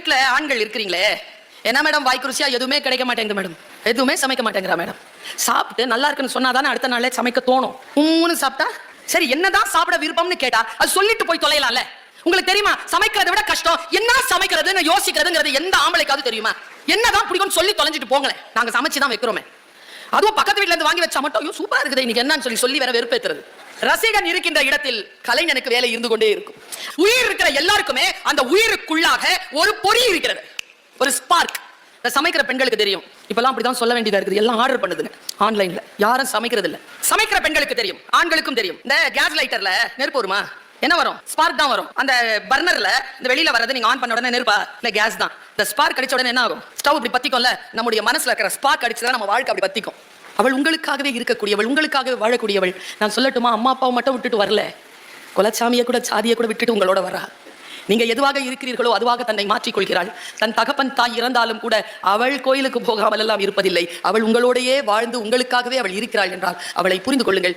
வீட்டுல ஆண்கள் இருக்கிறீங்களே, என்ன மேடம் வாய்க்கு ருசியா எதுவுமே கிடைக்க மாட்டேங்குது மேடம், எதுவுமே சமைக்க மாட்டேங்கிறா மேடம். சாப்பிட்டு நல்லா இருக்குன்னு சொன்னாதானே அடுத்த நாளே சமைக்க தோணும். ஊன்னு சாப்பிட்டா சரி என்னதான் சாப்பிட விருப்பம்னு கேட்டா அது சொல்லிட்டு போய் தொலையலாம்ல. உங்களுக்கு தெரியுமா சமைக்கிறதை விட கஷ்டம் என்ன சமைக்கிறதுன்னு யோசிக்கிறதுங்கிறது எந்த ஆம்பளைக்காவது தெரியுமா? என்னதான் பிடிக்கும்னு சொல்லி தொலைஞ்சிட்டு போங்களேன், நாங்க சமைச்சு தான் வைக்கிறோமே. அதுவும் பக்கத்து வீட்டுல இருந்து வாங்கி வச்சா மட்டும் ஐயோ சூப்பரா இருக்குது இன்னைக்கு என்னன்னு சொல்லி வேற வெறுப்பேத்துறது. ரசிகன் இருக்கின்ற இடத்தில் கலைஞனுக்கு வேலை இருந்து கொண்டே இருக்கும். உயிர் இருக்கிற எல்லாருக்குமே அந்த உயிருக்குள்ளாக ஒரு பொறி இருக்கிறது, ஒரு ஸ்பார்க். சமைக்கிற பெண்களுக்கு தெரியும், இப்பெல்லாம் அப்படிதான் சொல்ல வேண்டியதா இருக்குது. எல்லாம் ஆர்டர் பண்ணுதுங்க ஆன்லைன்ல, யாரும் சமைக்கிறது இல்ல. சமைக்கிற பெண்களுக்கு தெரியும், ஆண்களுக்கும் தெரியும். இந்த கேஸ் லைட்டர்ல நெருப்பு வருமா, என்ன வரும்? ஸ்பார்க் தான் வரும். அந்த பர்னர்ல இந்த வெளியில வரது நீங்க ஆன் பண்ண உடனே நெருப்பா இல்ல கேஸ் தான். இந்த ஸ்பார்க் அடிச்ச உடனே என்ன ஆகும்? ஸ்டவ் இப்படி பத்திக்கும்ல. நம்முடைய மனசுல இருக்கிற ஸ்பார்க் அடிச்சதா நம்ம வாழ்க்கை அப்படி பத்திக்கும். அவள் உங்களுக்காகவே இருக்கக்கூடியவள், உங்களுக்காகவே வாழக்கூடியவள். நான் சொல்லட்டுமா, அம்மா அப்பாவை மட்டும் விட்டுட்டு வரல, குலச்சாமியை கூட சாதியை கூட விட்டுட்டு உங்களோட வரா. நீங்க எதுவாக இருக்கிறீர்களோ அதுவாக தன்னை மாற்றிக்கொள்கிறாள். தன் தகப்பன் தாய் இறந்தாலும் கூட அவள் கோயிலுக்கு போகாமல் எல்லாம் இருப்பதில்லை. அவள் உங்களோடையே வாழ்ந்து உங்களுக்காகவே அவள் இருக்கிறாள் என்றால் அவளை புரிந்து கொள்ளுங்கள்.